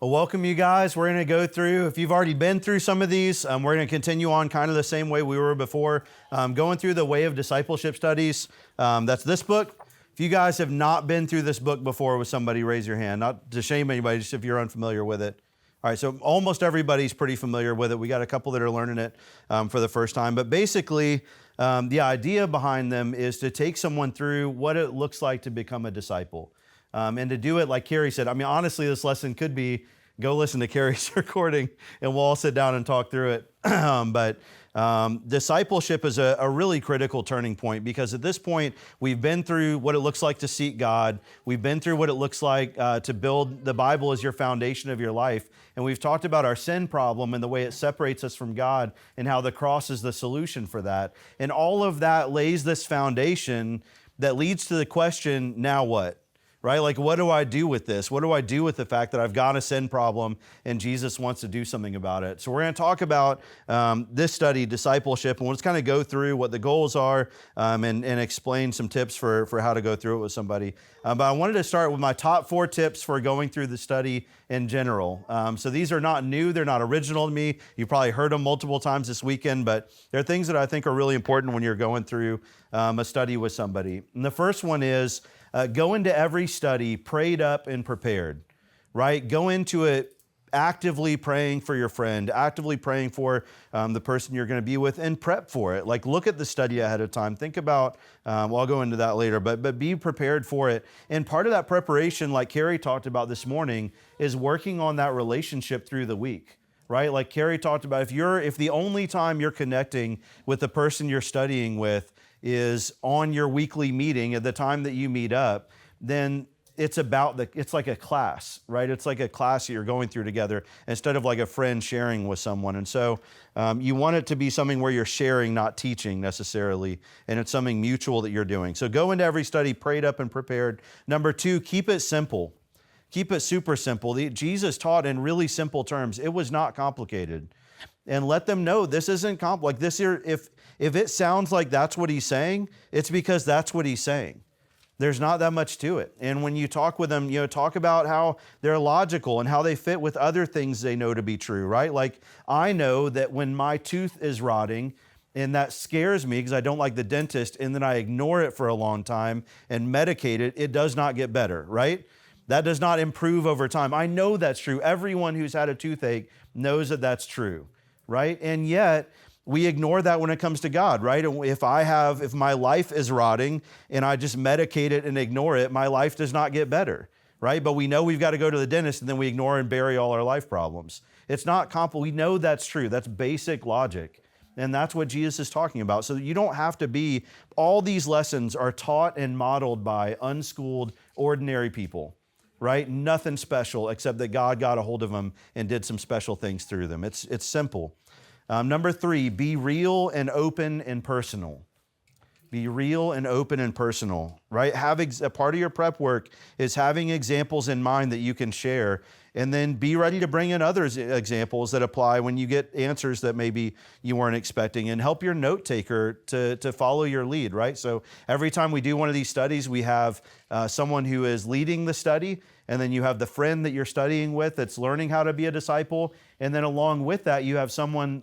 Well, welcome you guys. We're going to go through, if you've already been through some of these, we're going to continue on kind of the same way we were before, going through the Way of Discipleship studies. That's this book. If you guys have not been through this book before with somebody, raise your hand. Not to shame anybody, just if you're unfamiliar with it. All right, so almost everybody's pretty familiar with it. We got a couple that are learning it for the first time. But basically, the idea behind them is to take someone through what it looks like to become a disciple. And to do it, like Carrie said, I mean, honestly, this lesson could be go listen to Carrie's recording and we'll all sit down and talk through it. But discipleship is a really critical turning point because at this point, we've been through what it looks like to seek God. We've been through what it looks like to build the Bible as your foundation of your life. And we've talked about our sin problem and the way it separates us from God and how the cross is the solution for that. And all of that lays this foundation that leads to the question, now what? Right? Like, what do I do with this? What do I do with the fact that I've got a sin problem and Jesus wants to do something about it? So we're going to talk about this study, discipleship, and we'll just kind of go through what the goals are and explain some tips for how to go through it with somebody. But I wanted to start with my top 4 tips for going through the study in general. So these are not new. They're not original to me. You probably heard them multiple times this weekend, but they're things that I think are really important when you're going through a study with somebody. And the first one is, go into every study prayed up and prepared, right? Go into it actively praying for your friend, actively praying for the person you're going to be with, and prep for it. Like, look at the study ahead of time. Think about, well, I'll go into that later, but be prepared for it. And part of that preparation, like Carrie talked about this morning, is working on that relationship through the week. Right? Like Carrie talked about, if the only time you're connecting with the person you're studying with is on your weekly meeting at the time that you meet up, then it's like a class, right? It's like a class that you're going through together instead of like a friend sharing with someone. And so you want it to be something where you're sharing, not teaching necessarily, and it's something mutual that you're doing. So go into every study prayed up and prepared. Number 2, keep it simple. Keep it super simple. Jesus taught in really simple terms. It was not complicated. And let them know this isn't like this here. If it sounds like that's what he's saying, it's because that's what he's saying. There's not that much to it. And when you talk with them, talk about how they're logical and how they fit with other things they know to be true, right? Like, I know that when my tooth is rotting and that scares me because I don't like the dentist, and then I ignore it for a long time and medicate it, it does not get better, right? That does not improve over time. I know that's true. Everyone who's had a toothache knows that that's true, right? And yet, we ignore that when it comes to God, right? If my life is rotting and I just medicate it and ignore it, my life does not get better, right? But we know we've got to go to the dentist and then we ignore and bury all our life problems. It's not complicated. We know that's true. That's basic logic. And that's what Jesus is talking about. So you don't have to be, all these lessons are taught and modeled by unschooled, ordinary people. Right? Nothing special except that God got a hold of them and did some special things through them. It's simple. Number 3, be real and open and personal. Be real and open and personal, right? A part of your prep work is having examples in mind that you can share, and then be ready to bring in others examples that apply when you get answers that maybe you weren't expecting, and help your note taker to follow your lead, right? So every time we do one of these studies, we have someone who is leading the study, and then you have the friend that you're studying with that's learning how to be a disciple, and then along with that, you have someone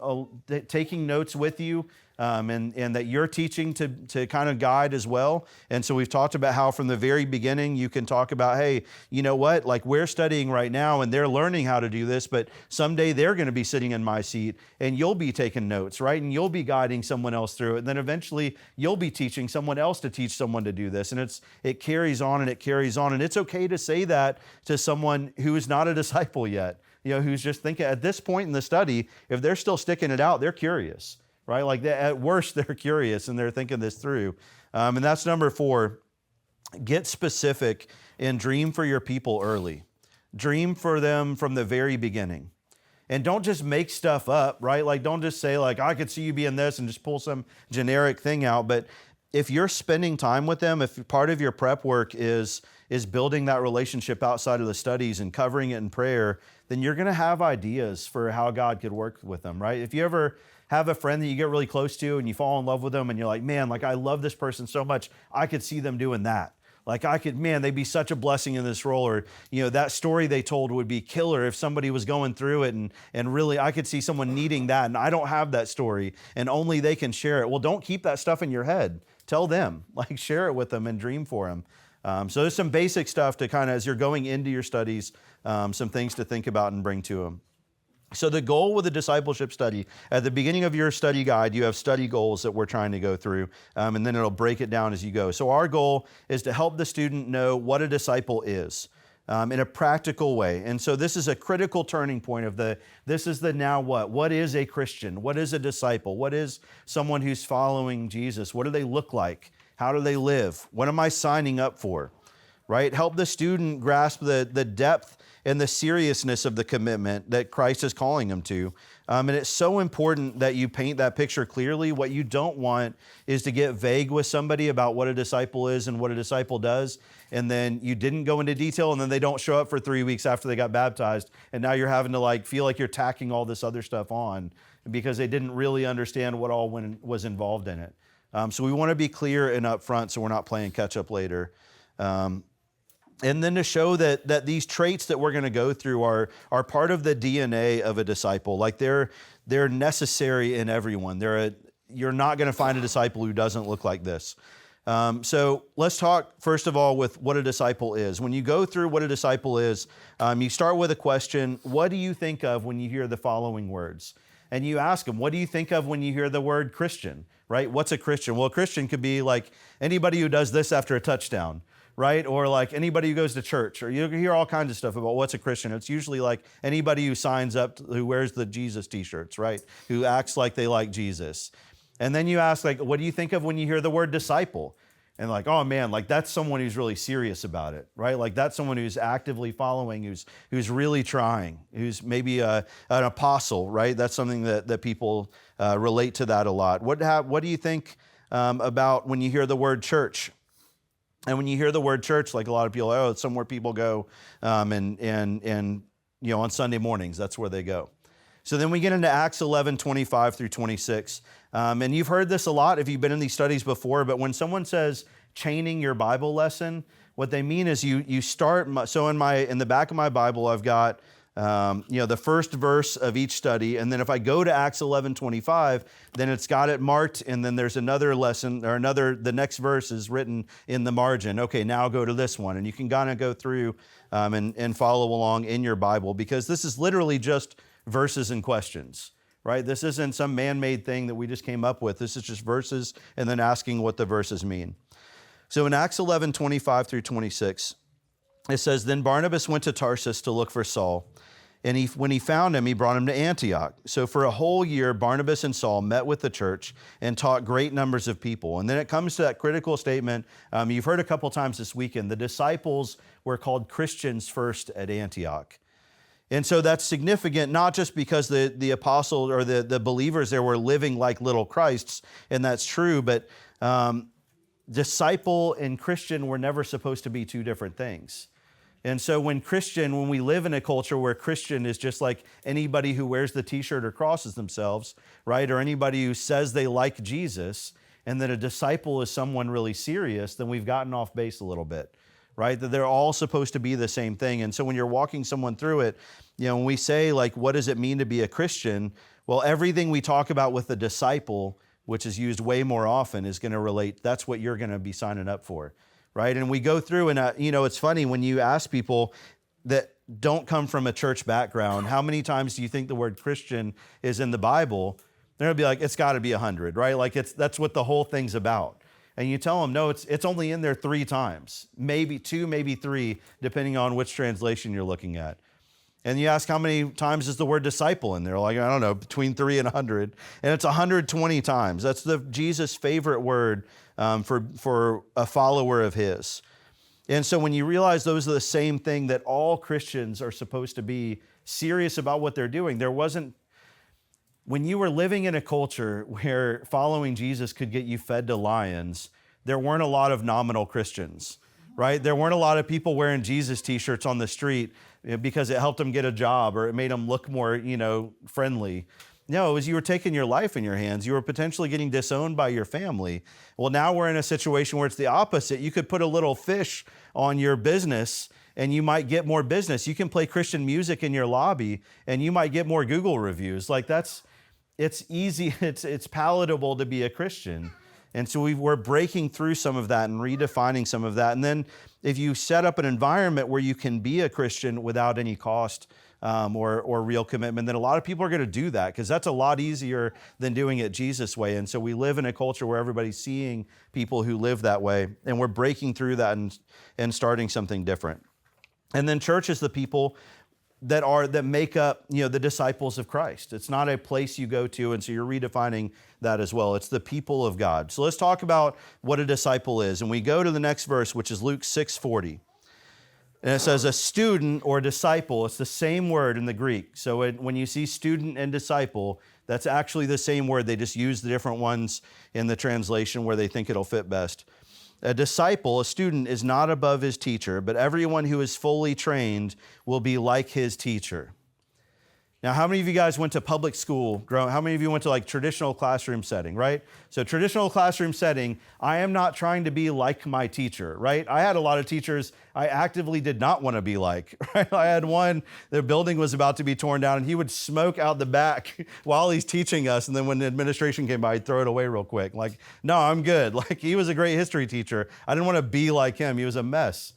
taking notes with you, and that you're teaching to kind of guide as well. And so we've talked about how from the very beginning, you can talk about, hey, you know what, like we're studying right now and they're learning how to do this, but someday they're going to be sitting in my seat and you'll be taking notes, right? And you'll be guiding someone else through it. And then eventually you'll be teaching someone else to teach someone to do this. And it carries on and it carries on. And it's okay to say that to someone who is not a disciple yet, who's just thinking at this point in the study, if they're still sticking it out, they're curious. Right? Like at worst, they're curious and they're thinking this through. And that's number 4. Get specific and dream for your people early. Dream for them from the very beginning. And don't just make stuff up, right? Like don't just say like, I could see you being this and just pull some generic thing out. But if you're spending time with them, if part of your prep work is building that relationship outside of the studies and covering it in prayer, then you're going to have ideas for how God could work with them, right? If you ever have a friend that you get really close to and you fall in love with them and you're like, man, like I love this person so much, I could see them doing that. Like they'd be such a blessing in this role. Or, that story they told would be killer if somebody was going through it and really I could see someone needing that and I don't have that story and only they can share it. Well, don't keep that stuff in your head. Tell them, share it with them and dream for them. So there's some basic stuff to kind of, as you're going into your studies, some things to think about and bring to them. So the goal with the discipleship study, at the beginning of your study guide, you have study goals that we're trying to go through, and then it'll break it down as you go. So our goal is to help the student know what a disciple is in a practical way. And so this is a critical turning point of this is the now what? What is a Christian? What is a disciple? What is someone who's following Jesus? What do they look like? How do they live? What am I signing up for? Right? Help the student grasp the depth and the seriousness of the commitment that Christ is calling them to. And it's so important that you paint that picture clearly. What you don't want is to get vague with somebody about what a disciple is and what a disciple does, and then you didn't go into detail, and then they don't show up for 3 weeks after they got baptized, and now you're having to feel like you're tacking all this other stuff on because they didn't really understand what all was involved in it. So we want to be clear and upfront so we're not playing catch up later. And then to show that these traits that we're going to go through are part of the DNA of a disciple. They're necessary in everyone. You're not going to find a disciple who doesn't look like this. So let's talk first of all with what a disciple is. When you go through what a disciple is, you start with a question: what do you think of when you hear the following words? And you ask them, what do you think of when you hear the word Christian? Right? What's a Christian? Well, a Christian could be anybody who does this after a touchdown. Right? Or anybody who goes to church, or you hear all kinds of stuff about what's a Christian. It's usually anybody who signs up, who wears the Jesus t-shirts, right? Who acts like they like Jesus. And then you ask, what do you think of when you hear the word disciple? And oh man, that's someone who's really serious about it, right? That's someone who's actively following, who's really trying, who's maybe an apostle, right? That's something that people relate to that a lot. What do you think about when you hear the word church? And when you hear the word church, a lot of people, it's somewhere people go, and on Sunday mornings, that's where they go. So then we get into Acts 11, 25 through 26. And you've heard this a lot if you've been in these studies before, but when someone says chaining your Bible lesson, what they mean is you start, so in the back of my Bible, I've got the first verse of each study. And then if I go to Acts 11:25, then it's got it marked. And then there's another lesson or the next verse is written in the margin. Okay, now go to this one. And you can kind of go through and follow along in your Bible, because this is literally just verses and questions, right? This isn't some man-made thing that we just came up with. This is just verses and then asking what the verses mean. So in Acts 11:25 through 26, it says, "Then Barnabas went to Tarsus to look for Saul. And when he found him, he brought him to Antioch. So for a whole year, Barnabas and Saul met with the church and taught great numbers of people." And then it comes to that critical statement you've heard a couple times this weekend. The disciples were called Christians first at Antioch. And so that's significant, not just because the apostles or the believers there were living like little Christs, and that's true, but disciple and Christian were never supposed to be two different things. And so when we live in a culture where Christian is just like anybody who wears the t-shirt or crosses themselves, right? Or anybody who says they like Jesus, and that a disciple is someone really serious, then we've gotten off base a little bit, right? That they're all supposed to be the same thing. And so when you're walking someone through it, when we say what does it mean to be a Christian? Well, everything we talk about with the disciple, which is used way more often, is going to relate. That's what you're going to be signing up for. Right? And we go through and, it's funny when you ask people that don't come from a church background, how many times do you think the word Christian is in the Bible? They're going to be like, it's got to be 100, right? That's what the whole thing's about. And you tell them, no, it's only in there 3 times, maybe 2, maybe 3, depending on which translation you're looking at. And you ask how many times is the word disciple in there? I don't know, between 3 and 100. And it's 120 times. That's Jesus' favorite word for a follower of his. And so when you realize those are the same thing, that all Christians are supposed to be serious about what they're doing. When you were living in a culture where following Jesus could get you fed to lions, there weren't a lot of nominal Christians, right? There weren't a lot of people wearing Jesus t-shirts on the street because it helped them get a job or it made them look more, friendly. No, it was you were taking your life in your hands. You were potentially getting disowned by your family. Well, now we're in a situation where it's the opposite. You could put a little fish on your business and you might get more business. You can play Christian music in your lobby and you might get more Google reviews. Like it's easy, it's palatable to be a Christian. And so we're breaking through some of that and redefining some of that. And then if you set up an environment where you can be a Christian without any cost or real commitment, then a lot of people are going to do that because that's a lot easier than doing it Jesus' way. And so we live in a culture where everybody's seeing people who live that way, and we're breaking through that and starting something different. And then church is the people that make up, the disciples of Christ. It's not a place you go to, and so you're redefining that as well. It's the people of God. So let's talk about what a disciple is. And we go to the next verse, which is Luke 6:40. And it says a student or disciple. It's the same word in the Greek. So when you see student and disciple, that's actually the same word. They just use the different ones in the translation where they think it'll fit best. A disciple, a student, is not above his teacher, but everyone who is fully trained will be like his teacher. Now, how many of you guys went to public school? How many of you went to traditional classroom setting, right? So traditional classroom setting, I am not trying to be like my teacher, right? I had a lot of teachers I actively did not want to be like, right? I had one, their building was about to be torn down and he would smoke out the back while he's teaching us. And then when the administration came by, he'd throw it away real quick. No, I'm good. He was a great history teacher. I didn't want to be like him. He was a mess,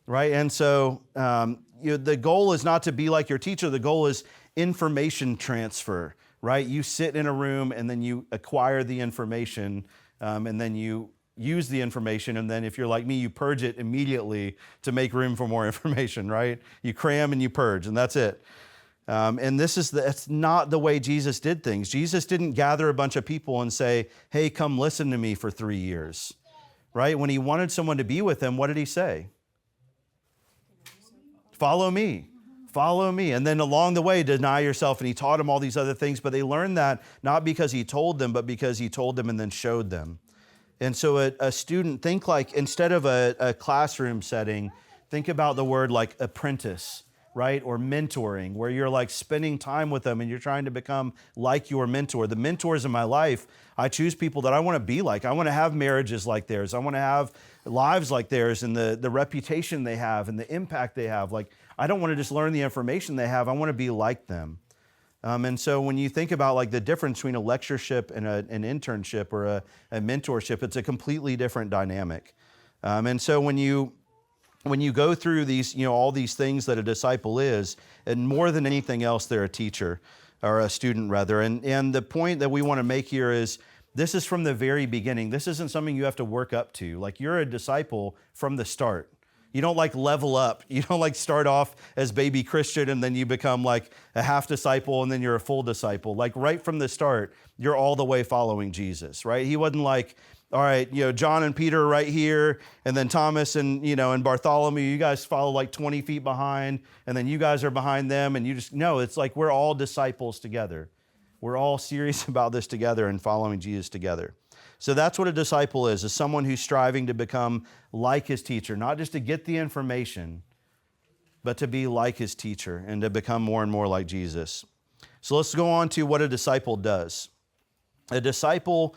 right? And so the goal is not to be like your teacher. The goal is information transfer, right? You sit in a room and then you acquire the information and then you use the information. And then if you're like me, you purge it immediately to make room for more information, right? You cram and you purge and that's it. And that's not the way Jesus did things. Jesus didn't gather a bunch of people and say, hey, come listen to me for 3 years, right? When he wanted someone to be with him, what did he say? Follow me. Follow me. And then along the way, deny yourself. And he taught them all these other things, but they learned that not because he told them, but because he told them and then showed them. And so a student, think instead of a classroom setting, think about the word like apprentice, right? Or mentoring, where you're spending time with them and you're trying to become like your mentor. The mentors in my life, I choose people that I want to be like. I want to have marriages like theirs. I want to have lives like theirs and the reputation they have and the impact they have. I don't want to just learn the information they have. I want to be like them. And so when you think about the difference between a lectureship and an internship or a mentorship, it's a completely different dynamic. And so when you go through these, all these things that a disciple is, and more than anything else, they're a teacher or a student rather. And the point that we want to make here is this is from the very beginning. This isn't something you have to work up to. You're a disciple from the start. You don't level up. You don't start off as baby Christian and then you become a half disciple and then you're a full disciple. Right from the start, you're all the way following Jesus, right? He wasn't all right, John and Peter right here and then Thomas and, and Bartholomew, you guys follow 20 feet behind and then you guys are behind them and you just, no, it's we're all disciples together. We're all serious about this together and following Jesus together. So that's what a disciple is someone who's striving to become like his teacher, not just to get the information, but to be like his teacher and to become more and more like Jesus. So let's go on to what a disciple does. A disciple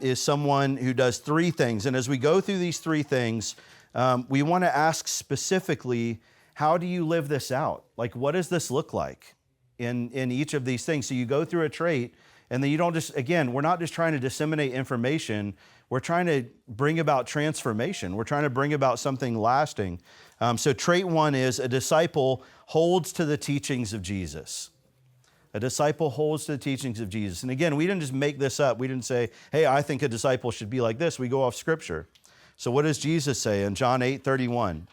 is someone who does 3 things. And as we go through these 3 things, we want to ask specifically, how do you live this out? What does this look like in each of these things? So you go through a trait, and then you don't just, again, we're not just trying to disseminate information. We're trying to bring about transformation. We're trying to bring about something lasting. So trait 1 is a disciple holds to the teachings of Jesus. A disciple holds to the teachings of Jesus. And again, we didn't just make this up. We didn't say, hey, I think a disciple should be like this. We go off Scripture. So what does Jesus say in John 8:31?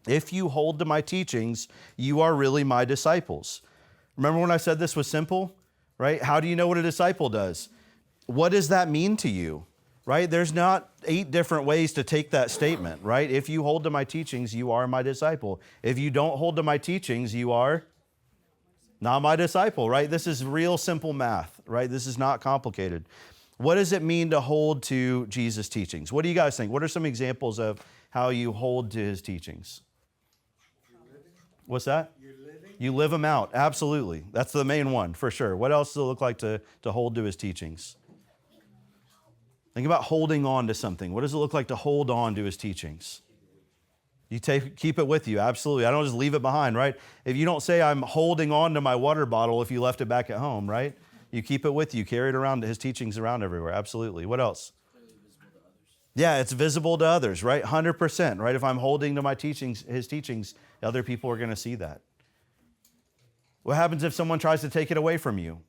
If you hold to my teachings, you are really my disciples. Remember when I said this was simple? Right? How do you know what a disciple does? What does that mean to you? Right? There's not 8 different ways to take that statement, right? If you hold to my teachings, you are my disciple. If you don't hold to my teachings, you are not my disciple, right? This is real simple math, right? This is not complicated. What does it mean to hold to Jesus' teachings? What do you guys think? What are some examples of how you hold to his teachings? What's that? You're living You live them out. Absolutely. That's the main one for sure. What else does it look like to hold to his teachings? Think about holding on to something. What does it look like to hold on to his teachings? You keep it with you. Absolutely. I don't just leave it behind, right? If you don't say I'm holding on to my water bottle if you left it back at home, right? You keep it with you. Carry it around, his teachings around everywhere. Absolutely. What else? Yeah, it's visible to others, right? 100%, right? If I'm holding to my teachings, his teachings, other people are going to see that. What happens if someone tries to take it away from you?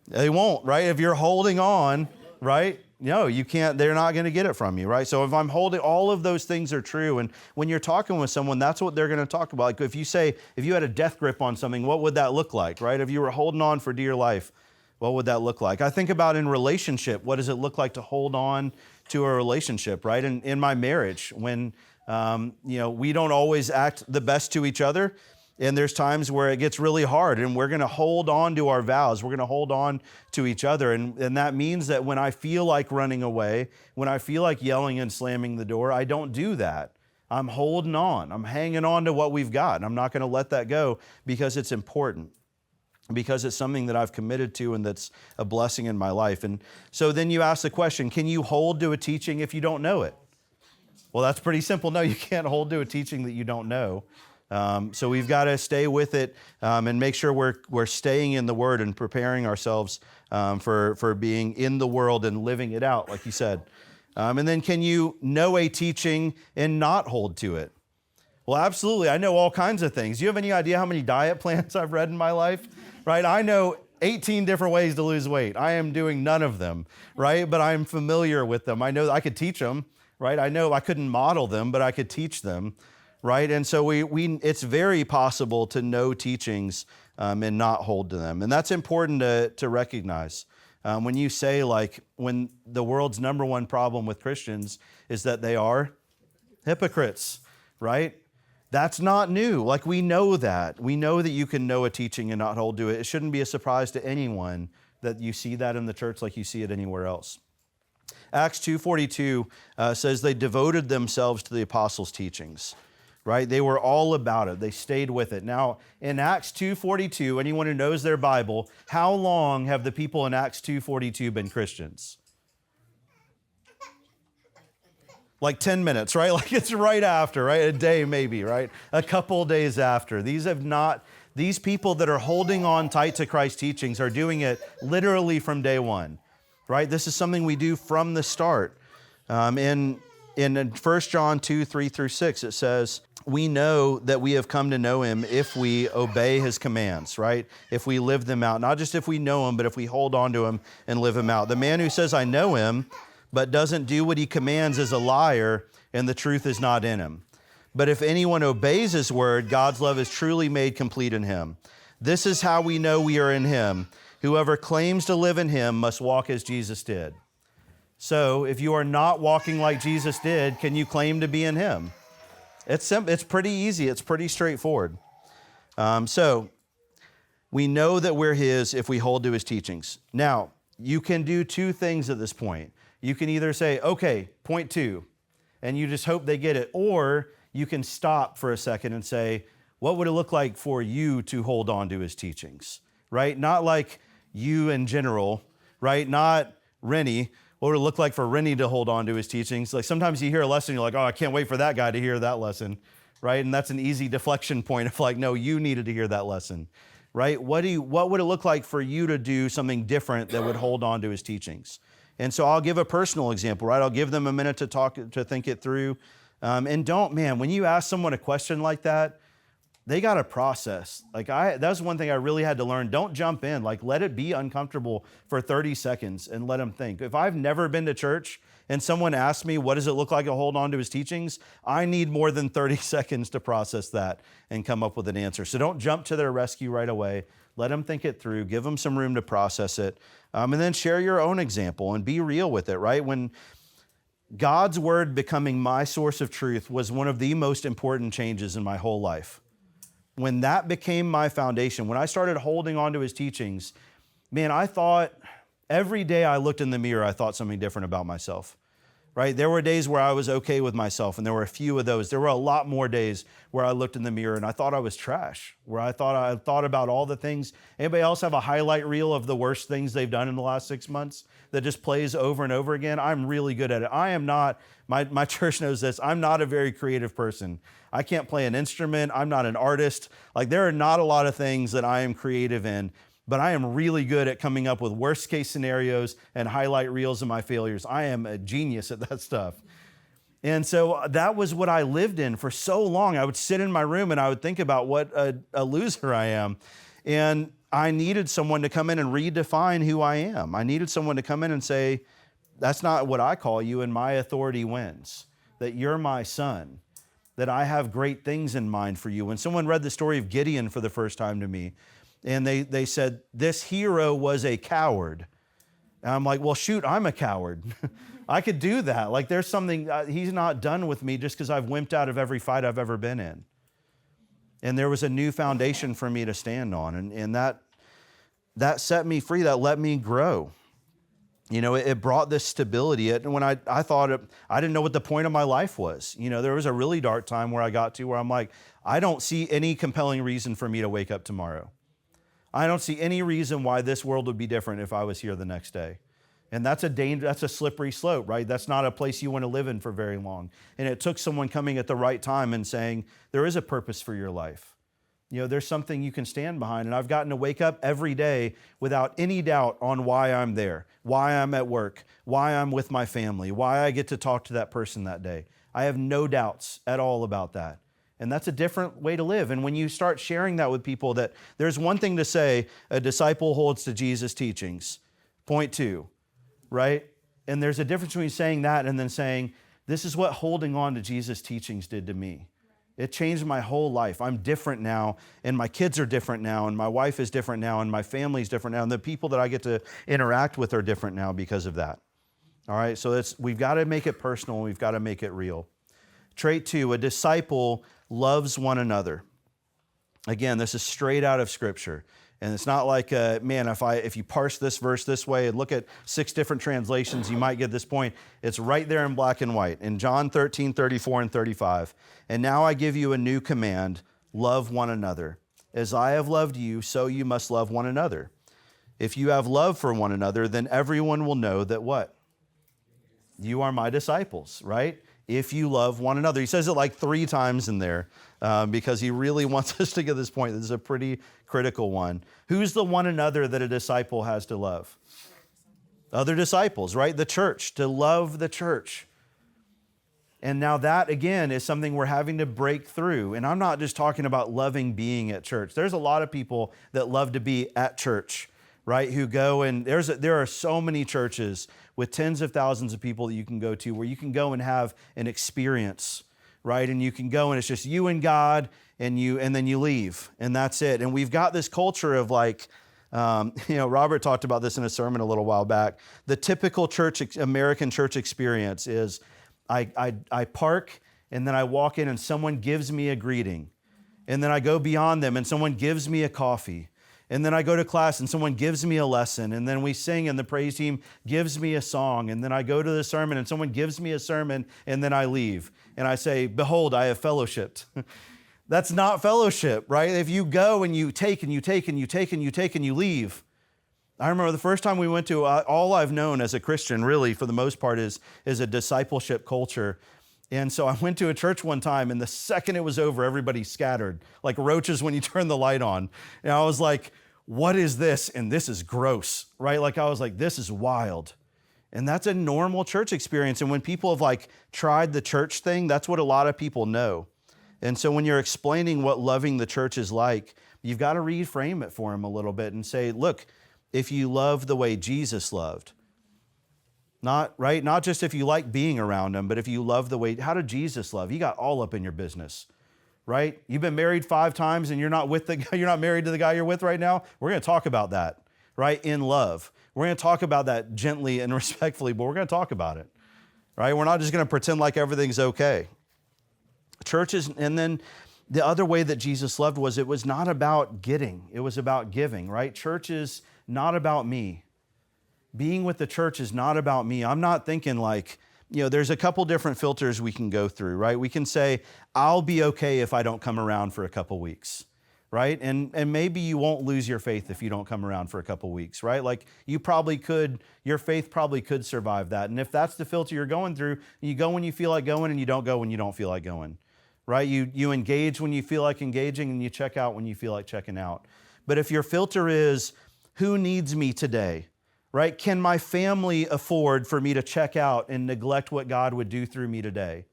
They won't, right? If you're holding on, right? No, you can't, they're not going to get it from you, right? So if I'm holding, all of those things are true. And when you're talking with someone, that's what they're going to talk about. Like if you had a death grip on something, what would that look like, right? If you were holding on for dear life, what would that look like? I think about in relationship, what does it look like to hold on to a relationship, right? In my marriage, when, we don't always act the best to each other. And there's times where it gets really hard and we're going to hold on to our vows. We're going to hold on to each other. And that means that when I feel like running away, when I feel like yelling and slamming the door, I don't do that. I'm holding on. I'm hanging on to what we've got. And I'm not going to let that go because it's important, because it's something that I've committed to and that's a blessing in my life. And so then you ask the question, can you hold to a teaching if you don't know it? Well, that's pretty simple. No, you can't hold to a teaching that you don't know. So we've got to stay with it and make sure we're staying in the Word and preparing ourselves for being in the world and living it out, like you said. And then can you know a teaching and not hold to it? Well, absolutely. I know all kinds of things. Do you have any idea how many diet plans I've read in my life? Right? I know 18 different ways to lose weight. I am doing none of them, right? But I'm familiar with them. I know I could teach them, right? I know I couldn't model them, but I could teach them. Right? And so it's very possible to know teachings and not hold to them. And that's important to recognize. When you say when the world's number one problem with Christians is that they are hypocrites, right? That's not new. We know that. We know that you can know a teaching and not hold to it. It shouldn't be a surprise to anyone that you see that in the church like you see it anywhere else. Acts 2:42 says they devoted themselves to the apostles' teachings. Right? They were all about it. They stayed with it. Now, in Acts 2:42, anyone who knows their Bible, how long have the people in Acts 2:42 been Christians? 10 minutes, right? It's right after, right? A day maybe, right? A couple days after. These people that are holding on tight to Christ's teachings are doing it literally from day one, right? This is something we do from the start. In 1 John 2:3-6, it says, we know that we have come to know him if we obey his commands, right? If we live them out, not just if we know him, but if we hold on to him and live him out. The man who says, I know him, but doesn't do what he commands is a liar, and the truth is not in him. But if anyone obeys his word, God's love is truly made complete in him. This is how we know we are in him. Whoever claims to live in him must walk as Jesus did. So if you are not walking like Jesus did, can you claim to be in him? It's pretty easy. It's pretty straightforward. So we know that we're his if we hold to his teachings. Now, you can do two things at this point. You can either say, okay, point two, and you just hope they get it, or you can stop for a second and say, what would it look like for you to hold on to his teachings, right? Not like you in general, right? Not Rennie. What would it look like for Rennie to hold on to his teachings? Sometimes you hear a lesson, you're like, oh, I can't wait for that guy to hear that lesson, right? And that's an easy deflection point of no, you needed to hear that lesson, right? What would it look like for you to do something different that would hold on to his teachings? And so I'll give a personal example, right? I'll give them a minute to think it through. When you ask someone a question like that, they got to process. That's one thing I really had to learn. Don't jump in. Let it be uncomfortable for 30 seconds and let them think. If I've never been to church and someone asks me, what does it look like to hold on to his teachings? I need more than 30 seconds to process that and come up with an answer. So don't jump to their rescue right away. Let them think it through. Give them some room to process it. And then share your own example and be real with it, right? When God's word becoming my source of truth was one of the most important changes in my whole life. When that became my foundation, when I started holding on to his teachings, I thought every day I looked in the mirror, I thought something different about myself. right? There were days where I was okay with myself, and there were a few of those. There were a lot more days where I looked in the mirror and I thought I was trash, where I thought about all the things. Anybody else have a highlight reel of the worst things they've done in the last 6 months that just plays over and over again? I'm really good at it. I am not, my church knows this, I'm not a very creative person. I can't play an instrument. I'm not an artist. Like, there are not a lot of things that I am creative in, but I am really good at coming up with worst case scenarios and highlight reels of my failures. I am a genius at that stuff. And so that was what I lived in for so long. I would sit in my room and I would think about what a loser I am. And I needed someone to come in and redefine who I am. I needed someone to come in and say, that's not what I call you, and my authority wins, that you're my son, that I have great things in mind for you. When someone read the story of Gideon for the first time to me, and they said, this hero was a coward. And I'm like, well, shoot, I'm a coward. I could do that. Like, there's something, he's not done with me just because I've wimped out of every fight I've ever been in. And there was a new foundation for me to stand on. And that set me free. That let me grow. You know, it brought this stability. And when I thought, I didn't know what the point of my life was. You know, there was a really dark time where I got to where I'm like, I don't see any compelling reason for me to wake up tomorrow. I don't see any reason why this world would be different if I was here the next day. And that's a slippery slope, right? That's not a place you want to live in for very long. And it took someone coming at the right time and saying, there is a purpose for your life. You know, there's something you can stand behind. And I've gotten to wake up every day without any doubt on why I'm there, why I'm at work, why I'm with my family, why I get to talk to that person that day. I have no doubts at all about that. And that's a different way to live. And when you start sharing that with people, that there's one thing to say, a disciple holds to Jesus' teachings, point 2, right? And there's a difference between saying that and then saying, this is what holding on to Jesus' teachings did to me. It changed my whole life. I'm different now, and my kids are different now, and my wife is different now, and my family's different now, and the people that I get to interact with are different now because of that. All right, so we've got to make it personal, and we've got to make it real. Trait 2, a disciple loves one another. Again, this is straight out of Scripture. And it's not like, man, if you parse this verse this way and look at 6 different translations, you might get this point. It's right there in black and white. In John 13, 34 and 35. And now I give you a new command, love one another. As I have loved you, so you must love one another. If you have love for one another, then everyone will know that what? You are my disciples, right? If you love one another. He says it like 3 times in there because he really wants us to get this point. This is a pretty critical one. Who's the one another that a disciple has to love? Other disciples, right? The church, to love the church. And now that, again, is something we're having to break through. And I'm not just talking about loving being at church. There's a lot of people that love to be at church, right? Who go and there are so many churches with tens of thousands of people that you can go to where you can go and have an experience, right? And you can go and it's just you and God and then you leave and that's it. And we've got this culture of like, Robert talked about this in a sermon a little while back. The typical American church experience is I park and then I walk in and someone gives me a greeting. And then I go beyond them and someone gives me a coffee. And then I go to class and someone gives me a lesson. And then we sing and the praise team gives me a song. And then I go to the sermon and someone gives me a sermon and then I leave. And I say, behold, I have fellowshipped. That's not fellowship, right? If you go and you take and you take and you take and you take and you leave. I remember the first time we went to, all I've known as a Christian really for the most part is a discipleship culture. And so I went to a church one time and the second it was over, everybody scattered like roaches when you turn the light on. And I was like, what is this? And this is gross, right? Like I was like, this is wild. And that's a normal church experience. And when people have like tried the church thing, that's what a lot of people know. And so when you're explaining what loving the church is like, you've got to reframe it for them a little bit and say, look, if you love the way Jesus loved, not just if you like being around him, but if you love the way, how did Jesus love? He got all up in your business, right? You've been married 5 times and you're not married to the guy you're with right now. We're going to talk about that, right? In love. We're going to talk about that gently and respectfully, but we're going to talk about it, right? We're not just going to pretend like everything's okay. Churches, and then the other way that Jesus loved was it was not about getting, it was about giving, right? Church is not about me. Being with the church is not about me. I'm not thinking like, there's a couple different filters we can go through, right? We can say, I'll be okay if I don't come around for a couple weeks, right? And maybe you won't lose your faith if you don't come around for a couple weeks, right? Like your faith probably could survive that. And if that's the filter you're going through, you go when you feel like going and you don't go when you don't feel like going, right? You engage when you feel like engaging and you check out when you feel like checking out. But if your filter is, who needs me today? Right? Can my family afford for me to check out and neglect what God would do through me today?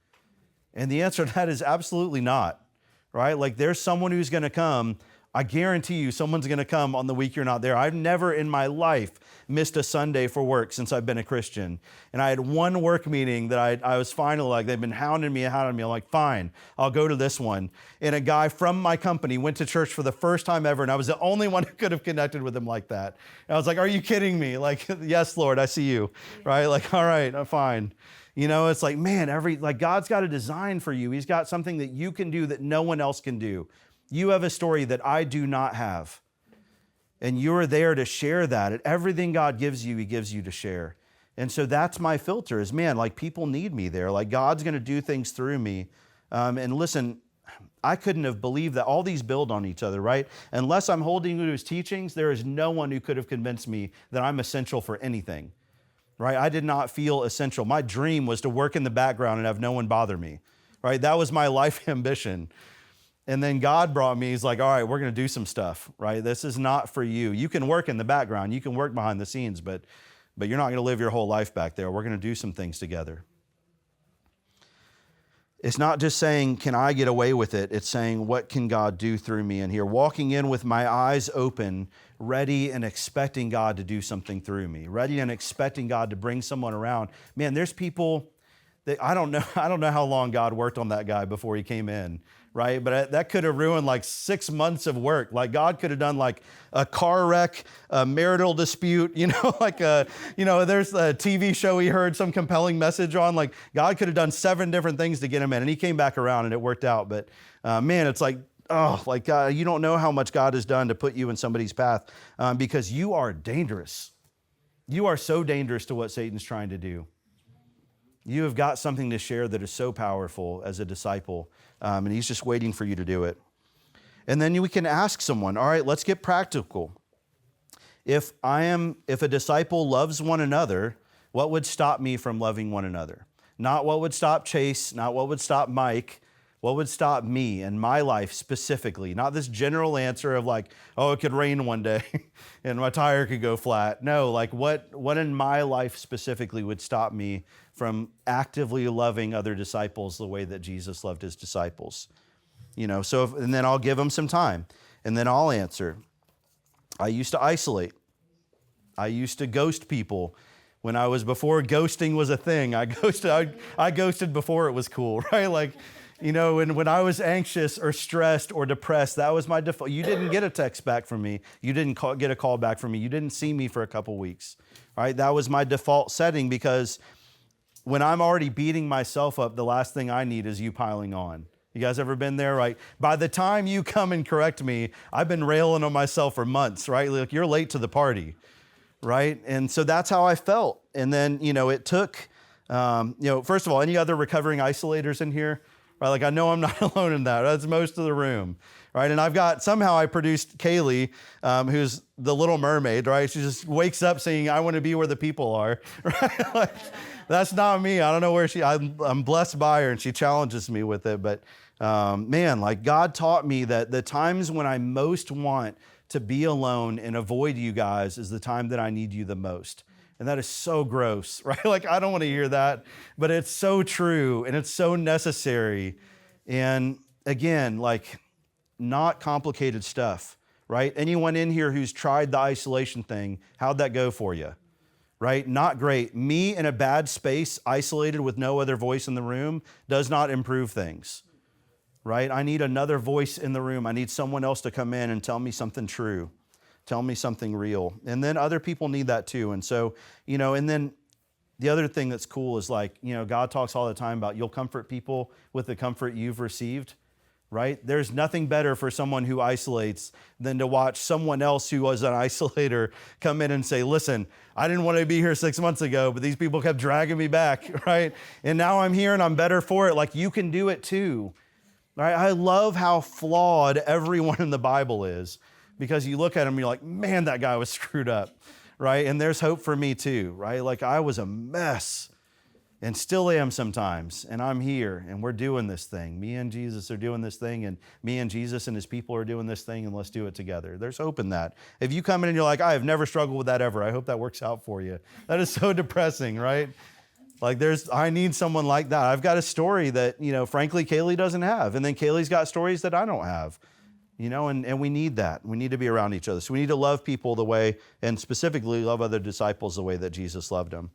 And the answer to that is absolutely not, right? Like there's someone who's going to come. I guarantee you someone's going to come on the week you're not there. I've never in my life missed a Sunday for work since I've been a Christian. And I had one work meeting that I was finally like, they've been hounding me. I'm like, fine, I'll go to this one. And a guy from my company went to church for the first time ever. And I was the only one who could have connected with him like that. And I was like, are you kidding me? Like, yes, Lord, I see you, right? Like, all right, I'm fine. It's like, man, God's got a design for you. He's got something that you can do that no one else can do. You have a story that I do not have. And you're there to share that. And everything God gives you, He gives you to share. And so that's my filter is, man, like people need me there. Like God's going to do things through me. And listen, I couldn't have believed that all these build on each other, right? Unless I'm holding you to His teachings, there is no one who could have convinced me that I'm essential for anything, right? I did not feel essential. My dream was to work in the background and have no one bother me, right? That was my life ambition. And then God brought me, He's like, all right, we're going to do some stuff, right? This is not for you. You can work in the background. You can work behind the scenes, but you're not going to live your whole life back there. We're going to do some things together. It's not just saying, can I get away with it? It's saying, what can God do through me in here? Walking in with my eyes open, ready and expecting God to do something through me, ready and expecting God to bring someone around. Man, there's people that I don't know how long God worked on that guy before he came in, right? But that could have ruined like 6 months of work. Like God could have done like a car wreck, a marital dispute, there's a TV show he heard some compelling message on. Like God could have done 7 different things to get him in, and he came back around and it worked out. But man, it's like, God, you don't know how much God has done to put you in somebody's path because you are dangerous. You are so dangerous to what Satan's trying to do. You have got something to share that is so powerful as a disciple, and he's just waiting for you to do it. And then we can ask someone, all right, let's get practical. If a disciple loves one another, what would stop me from loving one another? Not what would stop Chase, not what would stop Mike, what would stop me and my life specifically? Not this general answer of like, oh, it could rain one day and my tire could go flat. No, like what in my life specifically would stop me from actively loving other disciples the way that Jesus loved his disciples? And then I'll give them some time and then I'll answer. I used to isolate. I used to ghost people before ghosting was a thing. I ghosted before it was cool, right? Like, when I was anxious or stressed or depressed, that was my default. You didn't get a text back from me. You didn't get a call back from me. You didn't see me for a couple weeks, right? That was my default setting because when I'm already beating myself up, the last thing I need is you piling on. You guys ever been there? Right? By the time you come and correct me, I've been railing on myself for months, right? Like you're late to the party, right? And so that's how I felt. And then, it took, first of all, any other recovering isolators in here? Right? Like I know I'm not alone in that. That's most of the room, right? And somehow I produced Kaylee, who's the Little Mermaid, right? She just wakes up saying, I want to be where the people are, right? Like, that's not me. I don't know where I'm blessed by her and she challenges me with it. But like God taught me that the times when I most want to be alone and avoid you guys is the time that I need you the most. And that is so gross, right? Like, I don't want to hear that, but it's so true and it's so necessary. And again, like not complicated stuff, right? Anyone in here who's tried the isolation thing, how'd that go for you, right? Not great. Me in a bad space, isolated with no other voice in the room does not improve things, right? I need another voice in the room. I need someone else to come in and tell me something true. Tell me something real. And then other people need that too. And so, and then the other thing that's cool is like, God talks all the time about you'll comfort people with the comfort you've received. right? There's nothing better for someone who isolates than to watch someone else who was an isolator come in and say, listen, I didn't want to be here 6 months ago, but these people kept dragging me back, right? And now I'm here and I'm better for it. Like, you can do it too, right? I love how flawed everyone in the Bible is, because you look at them and you're like, man, that guy was screwed up, right? And there's hope for me too, right? Like, I was a mess. And still am sometimes, and I'm here, and we're doing this thing. Me and Jesus are doing this thing, and me and Jesus and his people are doing this thing, and let's do it together. There's hope in that. If you come in and you're like, I have never struggled with that ever, I hope that works out for you. That is so depressing, right? Like, I need someone like that. I've got a story that, frankly, Kaylee doesn't have, and then Kaylee's got stories that I don't have, and we need that. We need to be around each other. So we need to love people the way, and specifically love other disciples the way that Jesus loved them.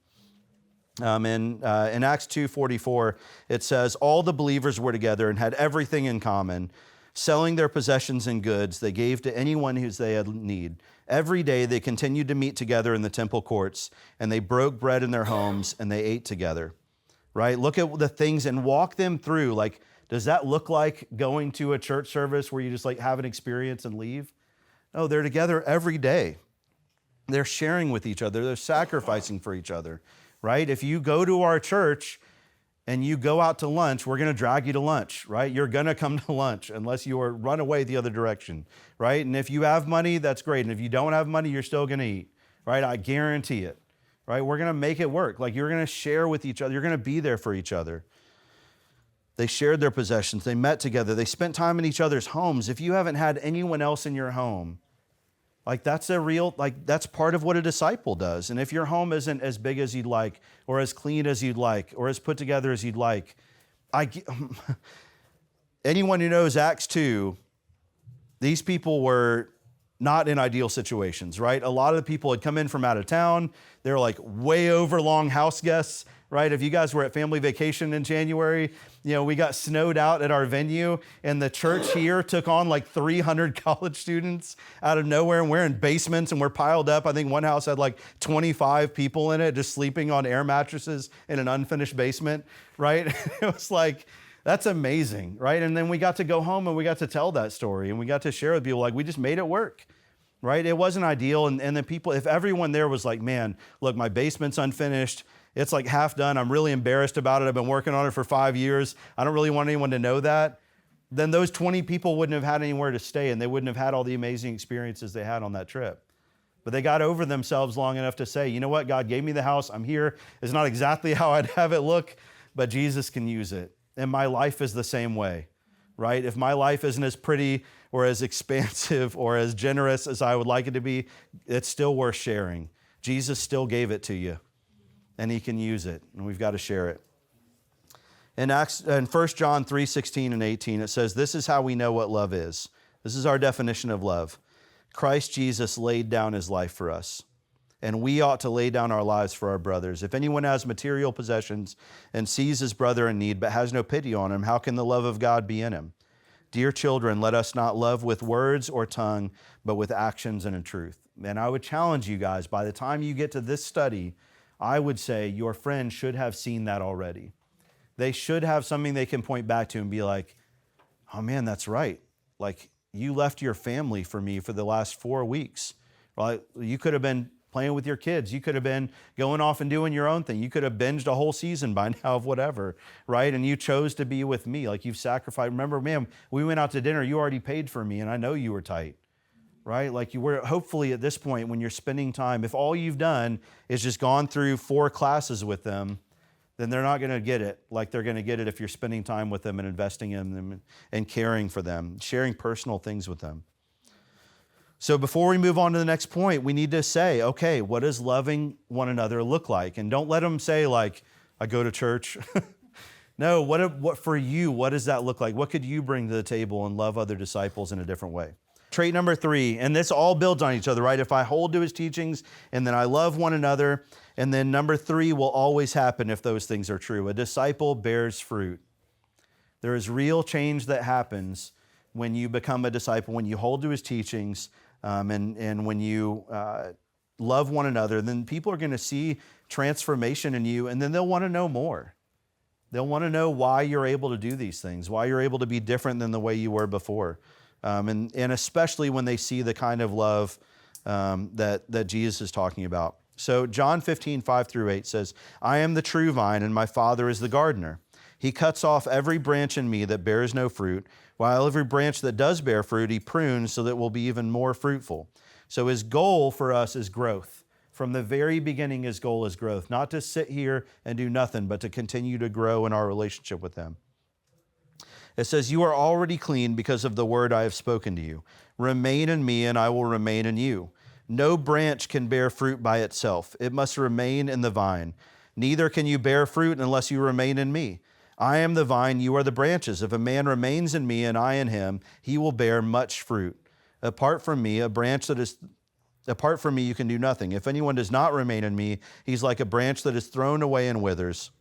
In Acts 2:44, it says, all the believers were together and had everything in common. Selling their possessions and goods, they gave to anyone whose they had need. Every day they continued to meet together in the temple courts, and they broke bread in their homes, and they ate together. Right? Look at the things and walk them through. Like, does that look like going to a church service where you just have an experience and leave? No, they're together every day. They're sharing with each other. They're sacrificing for each other. Right? If you go to our church and you go out to lunch, we're going to drag you to lunch, right? You're going to come to lunch unless you run away the other direction, right? And if you have money, that's great. And if you don't have money, you're still going to eat, right? I guarantee it, right? We're going to make it work. Like, you're going to share with each other. You're going to be there for each other. They shared their possessions. They met together. They spent time in each other's homes. If you haven't had anyone else in your home, that's part of what a disciple does. And if your home isn't as big as you'd like, or as clean as you'd like, or as put together as you'd like, anyone who knows Acts 2, these people were not in ideal situations, right? A lot of the people had come in from out of town. They were way over long house guests, right? If you guys were at family vacation in January, we got snowed out at our venue, and the church here took on 300 college students out of nowhere, and we're in basements and we're piled up. I think one house had 25 people in it, just sleeping on air mattresses in an unfinished basement, right? It was that's amazing, right? And then we got to go home and we got to tell that story, and we got to share with people we just made it work. Right? It wasn't ideal. And then people, if everyone there was man, look, my basement's unfinished. It's half done. I'm really embarrassed about it. I've been working on it for 5 years. I don't really want anyone to know that. Then those 20 people wouldn't have had anywhere to stay, and they wouldn't have had all the amazing experiences they had on that trip. But they got over themselves long enough to say, you know what? God gave me the house. I'm here. It's not exactly how I'd have it look, but Jesus can use it. And my life is the same way, right? If my life isn't as pretty or as expansive or as generous as I would like it to be, it's still worth sharing. Jesus still gave it to you, and he can use it, and we've got to share it. In 1 John 3:16 and 18, it says, this is how we know what love is. This is our definition of love. Christ Jesus laid down his life for us, and we ought to lay down our lives for our brothers. If anyone has material possessions and sees his brother in need but has no pity on him, how can the love of God be in him? Dear children, let us not love with words or tongue, but with actions and in truth. And I would challenge you guys, by the time you get to this study, I would say your friends should have seen that already. They should have something they can point back to and be like, oh man, that's right. You left your family for me for the last 4 weeks. Right? You could have been playing with your kids. You could have been going off and doing your own thing. You could have binged a whole season by now of whatever, right? And you chose to be with me. You've sacrificed. Remember, man, we went out to dinner. You already paid for me, and I know you were tight, right? You were, hopefully at this point when you're spending time, if all you've done is just gone through 4 classes with them, then they're not going to get it like they're going to get it if you're spending time with them and investing in them and caring for them, sharing personal things with them. So before we move on to the next point, we need to say, okay, what does loving one another look like? And don't let them say I go to church. No, what for you, what does that look like? What could you bring to the table and love other disciples in a different way? Trait number 3, and this all builds on each other, right? If I hold to his teachings and then I love one another, and then number 3 will always happen if those things are true. A disciple bears fruit. There is real change that happens when you become a disciple, when you hold to his teachings, and when you love one another, then people are going to see transformation in you, and then they'll want to know more. They'll want to know why you're able to do these things, why you're able to be different than the way you were before. And especially when they see the kind of love that Jesus is talking about. So John 15, 5-8 says, I am the true vine, and my Father is the gardener. He cuts off every branch in me that bears no fruit, while every branch that does bear fruit, he prunes so that it will be even more fruitful. So his goal for us is growth. From the very beginning, his goal is growth, not to sit here and do nothing, but to continue to grow in our relationship with him. It says, you are already clean because of the word I have spoken to you. Remain in me, and I will remain in you. No branch can bear fruit by itself. It must remain in the vine. Neither can you bear fruit unless you remain in me. I am the vine, you are the branches. If a man remains in me and I in him, he will bear much fruit. Apart from me, apart from me, you can do nothing. If anyone does not remain in me, he's like a branch that is thrown away and withers.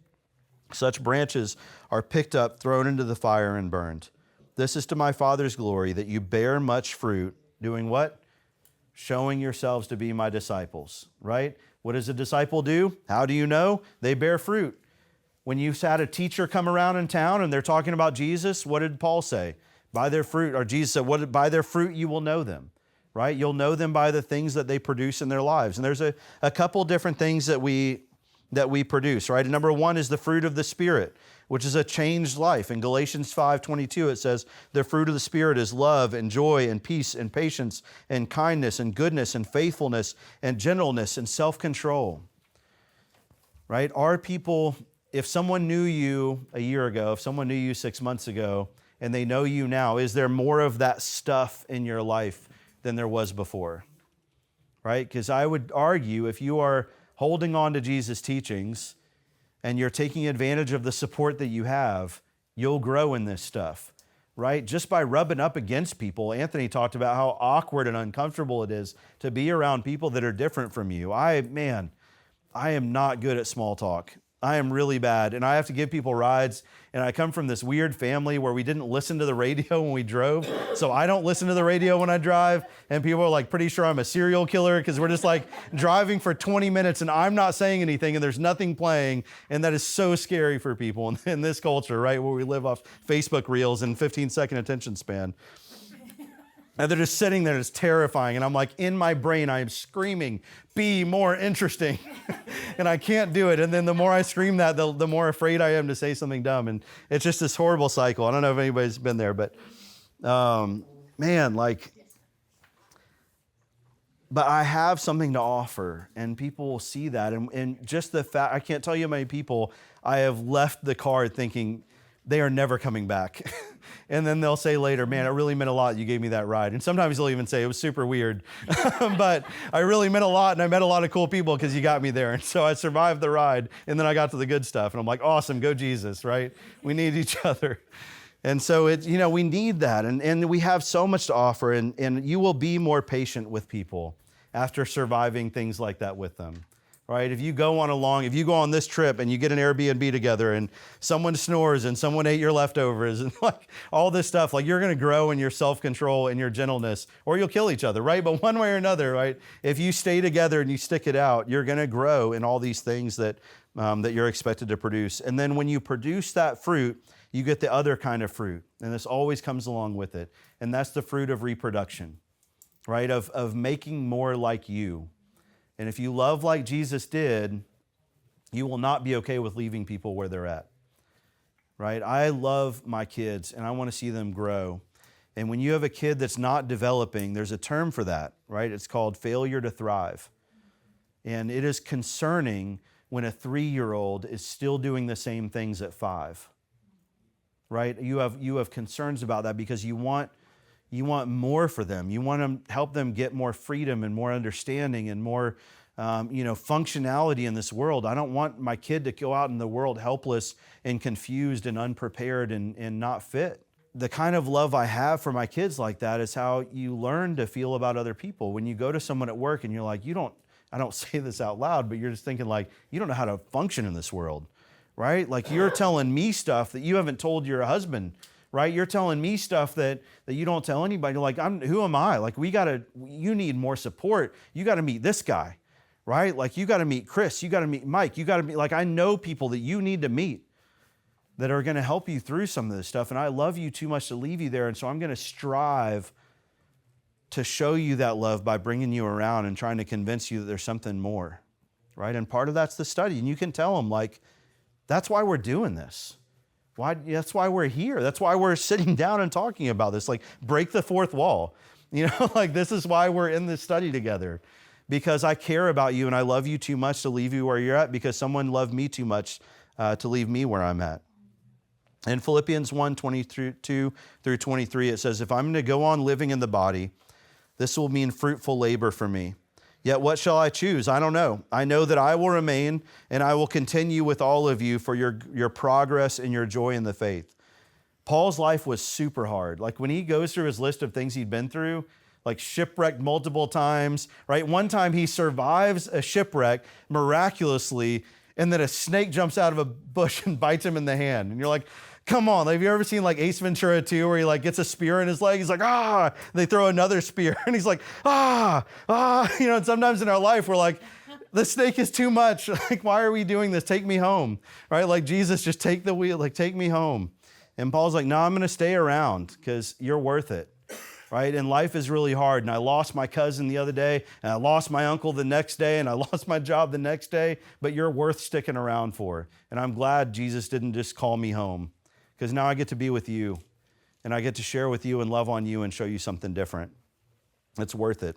Such branches are picked up, thrown into the fire, and burned. This is to my Father's glory, that you bear much fruit. Doing what? Showing yourselves to be my disciples, right? What does a disciple do? How do you know? They bear fruit. When you had a teacher come around in town and they're talking about Jesus, what did Paul say? By their fruit, or Jesus said, by their fruit you will know them, right? You'll know them by the things that they produce in their lives. And there's a couple different things that we produce, right? And number one is the fruit of the Spirit, which is a changed life. In Galatians 5:22, it says, the fruit of the Spirit is love and joy and peace and patience and kindness and goodness and faithfulness and gentleness and self-control, right? Our people, if someone knew you a year ago, if someone knew you 6 months ago, and they know you now, is there more of that stuff in your life than there was before, right? Because I would argue if you are holding on to Jesus' teachings and you're taking advantage of the support that you have, you'll grow in this stuff, right? Just by rubbing up against people. Anthony talked about how awkward and uncomfortable it is to be around people that are different from you. I am not good at small talk. I am really bad, and I have to give people rides, and I come from this weird family where we didn't listen to the radio when we drove, so I don't listen to the radio when I drive, and people are like pretty sure I'm a serial killer because we're just like driving for 20 minutes and I'm not saying anything and there's nothing playing, and that is so scary for people in this culture, right, where we live off Facebook reels and 15-second attention span. And they're just sitting there, it's terrifying. And I'm like, in my brain, I am screaming, be more interesting. And I can't do it. And then the more I scream that, the more afraid I am to say something dumb. And it's just this horrible cycle. I don't know if anybody's been there, but but I have something to offer, and people will see that. And just the fact, I can't tell you how many people I have left the car thinking they are never coming back. And then they'll say later, man, it really meant a lot you gave me that ride. And sometimes they'll even say it was super weird, but I really meant a lot, and I met a lot of cool people because you got me there. And so I survived the ride, and then I got to the good stuff. And I'm like, awesome, go Jesus, right? We need each other. And so we need that. And we have so much to offer, and you will be more patient with people after surviving things like that with them. Right? If you go on this trip and you get an Airbnb together and someone snores and someone ate your leftovers and like all this stuff, like you're going to grow in your self-control and your gentleness, or you'll kill each other, right? But one way or another, right? If you stay together and you stick it out, you're going to grow in all these things that you're expected to produce. And then when you produce that fruit, you get the other kind of fruit. And this always comes along with it. And that's the fruit of reproduction, right? Of making more like you. And if you love like Jesus did, you will not be okay with leaving people where they're at, right? I love my kids, and I want to see them grow. And when you have a kid that's not developing, there's a term for that, right? It's called failure to thrive. And it is concerning when a 3-year-old is still doing the same things at 5, right? You have concerns about that because you want more for them. You want to help them get more freedom and more understanding and more, functionality in this world. I don't want my kid to go out in the world helpless and confused and unprepared and not fit. The kind of love I have for my kids like that is how you learn to feel about other people. When you go to someone at work and you're like, I don't say this out loud, but you're just thinking like, you don't know how to function in this world, right? Like you're telling me stuff that you haven't told your husband, right? You're telling me stuff that you don't tell anybody. You're like, who am I? Like, you need more support. You got to meet this guy, right? Like, you got to meet Chris. You got to meet Mike. You got to meet, like, I know people that you need to meet, that are going to help you through some of this stuff. And I love you too much to leave you there. And so I'm going to strive to show you that love by bringing you around and trying to convince you that there's something more, right? And part of that's the study. And you can tell them, like, that's why we're doing this. That's why we're here. That's why we're sitting down and talking about this. Like, break the fourth wall. Like, this is why we're in this study together. Because I care about you and I love you too much to leave you where you're at, because someone loved me too much to leave me where I'm at. In Philippians 1:22 through 23, it says, if I'm going to go on living in the body, this will mean fruitful labor for me. Yet what shall I choose? I don't know. I know that I will remain and I will continue with all of you for your progress and your joy in the faith. Paul's life was super hard. Like, when he goes through his list of things he'd been through, like shipwrecked multiple times, right? One time he survives a shipwreck miraculously, and then a snake jumps out of a bush and bites him in the hand. And you're like, come on. Have you ever seen like Ace Ventura 2 where he like gets a spear in his leg? He's like, ah, they throw another spear and he's like, ah. And sometimes in our life we're like, the snake is too much. Like, why are we doing this? Take me home, right? Like, Jesus, just take the wheel, like, take me home. And Paul's like, no, I'm going to stay around because you're worth it, right? And life is really hard. And I lost my cousin the other day, and I lost my uncle the next day, and I lost my job the next day, but you're worth sticking around for. And I'm glad Jesus didn't just call me home, because now I get to be with you, and I get to share with you and love on you and show you something different. It's worth it.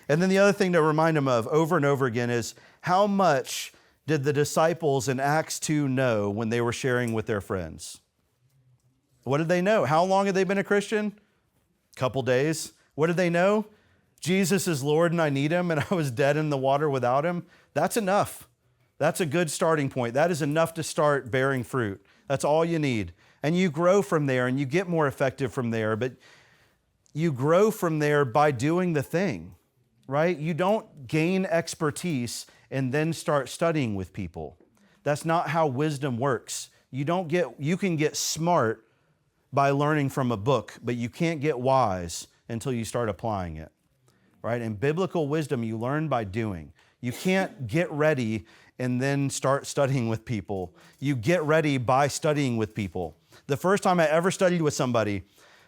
And then the other thing to remind them of over and over again is, how much did the disciples in Acts 2 know when they were sharing with their friends? What did they know? How long had they been a Christian? A couple days. What did they know? Jesus is Lord and I need him, and I was dead in the water without him. That's enough. That's a good starting point. That is enough to start bearing fruit. That's all you need. And you grow from there and you get more effective from there, but you grow from there by doing the thing, right? You don't gain expertise and then start studying with people. That's not how wisdom works. You can get smart by learning from a book, but you can't get wise until you start applying it, right? And biblical wisdom you learn by doing. You can't get ready and then start studying with people. You get ready by studying with people. The first time I ever studied with somebody,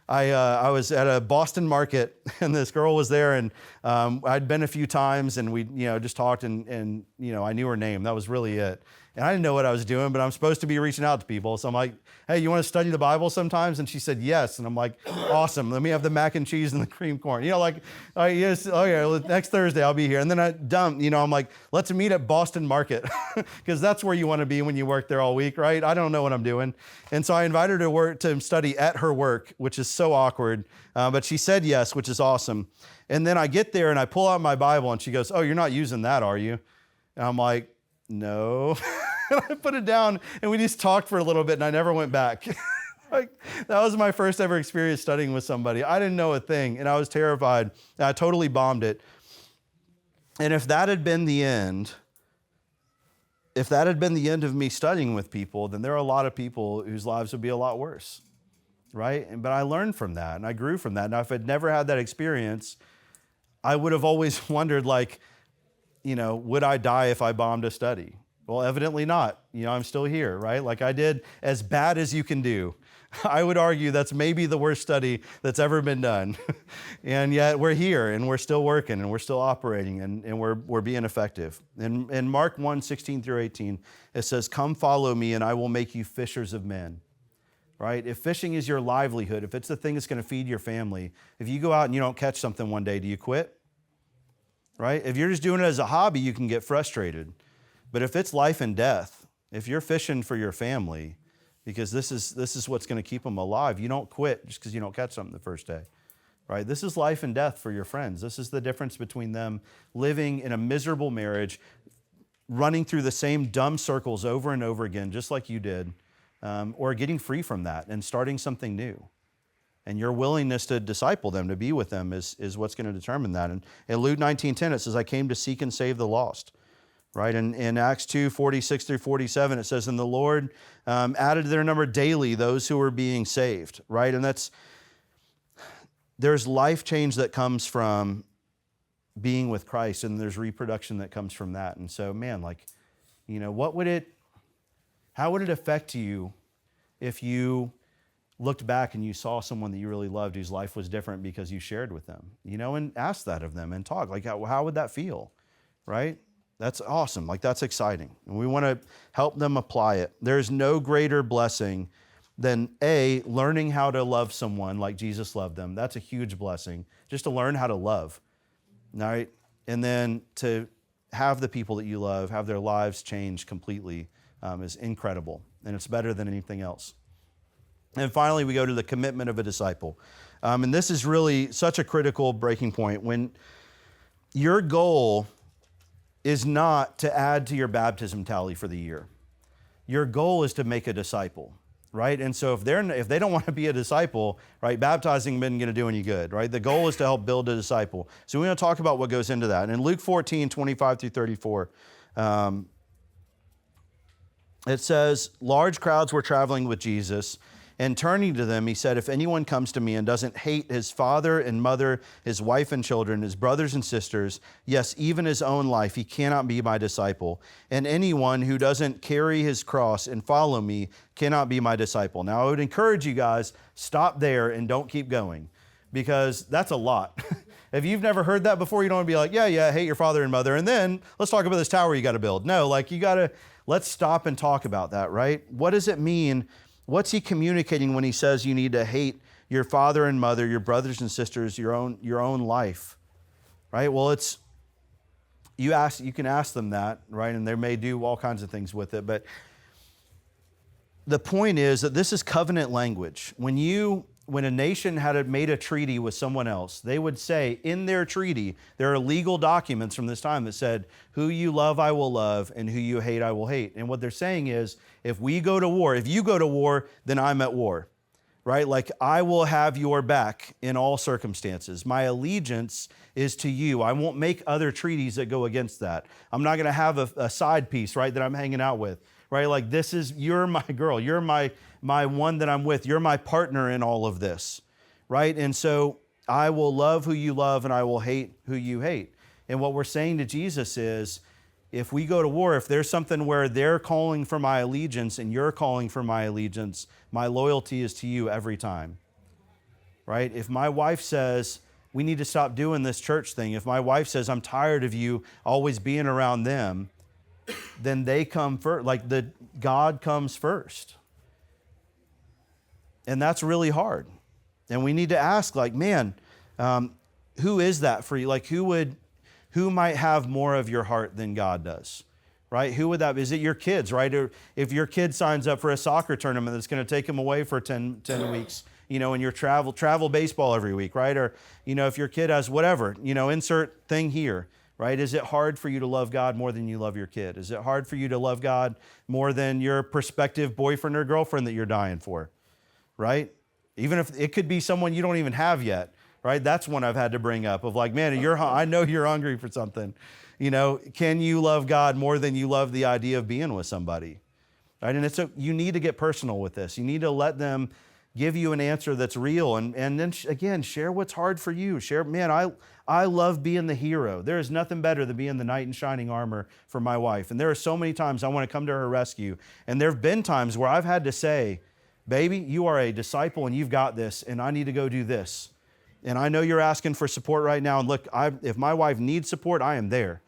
I was at a Boston market, and this girl was there, and I'd been a few times, and we just talked, and I knew her name. That was really it. And I didn't know what I was doing, but I'm supposed to be reaching out to people. So I'm like, hey, you want to study the Bible sometimes? And she said, yes. And I'm like, awesome. Let me have the mac and cheese and the cream corn. Like, all right, yes, okay, next Thursday I'll be here. And then I'm like, let's meet at Boston Market, because that's where you want to be when you work there all week, right? I don't know what I'm doing. And so I invited her to study at her work, which is so awkward. But she said yes, which is awesome. And then I get there and I pull out my Bible, and she goes, oh, you're not using that, are you? And I'm like, no. And I put it down, and we just talked for a little bit, and I never went back. Like, that was my first ever experience studying with somebody. I didn't know a thing, and I was terrified. I totally bombed it. And if that had been the end of me studying with people, then there are a lot of people whose lives would be a lot worse, right? But I learned from that, and I grew from that. Now, if I'd never had that experience, I would have always wondered, like, would I die if I bombed a study? Well, evidently not. I'm still here, right? Like, I did as bad as you can do. I would argue that's maybe the worst study that's ever been done. And yet we're here, and we're still working, and we're still operating, and we're being effective. In Mark 1:16 through 18, it says, come follow me, and I will make you fishers of men. Right? If fishing is your livelihood, if it's the thing that's going to feed your family, if you go out and you don't catch something one day, do you quit? Right? If you're just doing it as a hobby, you can get frustrated. But if it's life and death, if you're fishing for your family, because this is what's going to keep them alive, you don't quit just because you don't catch something the first day, right? This is life and death for your friends. This is the difference between them living in a miserable marriage, running through the same dumb circles over and over again, just like you did, or getting free from that and starting something new. And your willingness to disciple them, to be with them, is what's going to determine that. And in Luke 19:10, it says, I came to seek and save the lost. Right? And in Acts 2:46 through 47, it says, and the Lord added to their number daily those who were being saved. Right? And there's life change that comes from being with Christ, and there's reproduction that comes from that. And so, man, like, how would it affect you if you looked back and you saw someone that you really loved whose life was different because you shared with them, and ask that of them and talk. Like, how would that feel, right? That's awesome. Like, that's exciting. And we want to help them apply it. There's no greater blessing than learning how to love someone like Jesus loved them. That's a huge blessing, just to learn how to love, right? And then to have the people that you love, have their lives change completely is incredible. And it's better than anything else. And finally, we go to the commitment of a disciple. And this is really such a critical breaking point. When your goal is not to add to your baptism tally for the year. Your goal is to make a disciple, right? And so if they don't want to be a disciple, right, baptizing isn't going to do any good, right? The goal is to help build a disciple. So we're going to talk about what goes into that. And in Luke 14, 25 through 34, it says, large crowds were traveling with Jesus, and turning to them, he said, if anyone comes to me and doesn't hate his father and mother, his wife and children, his brothers and sisters, yes, even his own life, he cannot be my disciple. And anyone who doesn't carry his cross and follow me cannot be my disciple. Now, I would encourage you guys, stop there and don't keep going, because that's a lot. If you've never heard that before, you don't want to be like, yeah, hate your father and mother, and then let's talk about this tower you got to build. No, like let's stop and talk about that, right? What does it mean? What's he communicating when he says you need to hate your father and mother, your brothers and sisters, your own life, right? Well, you can ask them that, right? And they may do all kinds of things with it, but the point is that this is covenant language. When a nation had made a treaty with someone else, they would say in their treaty, there are legal documents from this time that said, who you love, I will love, and who you hate, I will hate. And what they're saying is, if you go to war, then I'm at war, right? Like, I will have your back in all circumstances. My allegiance is to you. I won't make other treaties that go against that. I'm not going to have a side piece, right, that I'm hanging out with, right? Like, you're my girl. You're my one that I'm with. You're my partner in all of this, right? And so I will love who you love and I will hate who you hate. And what we're saying to Jesus is, if we go to war, if there's something where they're calling for my allegiance and you're calling for my allegiance, my loyalty is to you every time, right? If my wife says, we need to stop doing this church thing, if my wife says, I'm tired of you always being around them, then they come first, like God comes first. And that's really hard. And we need to ask, like, man, who is that for you? Like, who might have more of your heart than God does, right? Who would that be? Is it your kids, right? Or if your kid signs up for a soccer tournament that's going to take him away for 10 weeks, and you're travel baseball every week, right? Or, if your kid has whatever, insert thing here, right? Is it hard for you to love God more than you love your kid? Is it hard for you to love God more than your prospective boyfriend or girlfriend that you're dying for, right? Even if it could be someone you don't even have yet, right? That's one I've had to bring up of like, man, I know you're hungry for something. Can you love God more than you love the idea of being with somebody, right? And you need to get personal with this. You need to let them give you an answer that's real. And then again, share what's hard for you. Share, man, I love being the hero. There is nothing better than being the knight in shining armor for my wife. And there are so many times I want to come to her rescue. And there have been times where I've had to say, baby, you are a disciple and you've got this, and I need to go do this. And I know you're asking for support right now. And look, if my wife needs support, I am there.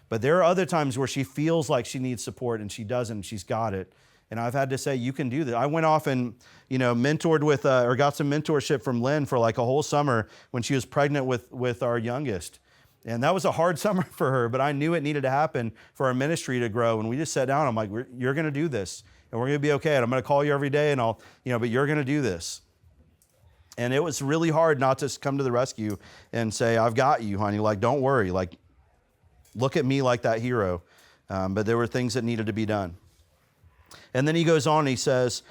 But there are other times where she feels like she needs support and she doesn't, and she's got it. And I've had to say, you can do that. I went off and, mentored with, or got some mentorship from Lynn for like a whole summer when she was pregnant with our youngest. And that was a hard summer for her, but I knew it needed to happen for our ministry to grow. And we just sat down. I'm like, you're going to do this and we're going to be okay. And I'm going to call you every day and but you're going to do this. And it was really hard not to come to the rescue and say, I've got you, honey. Like, don't worry. Like, look at me like that hero. But there were things that needed to be done. And then he goes on and he says,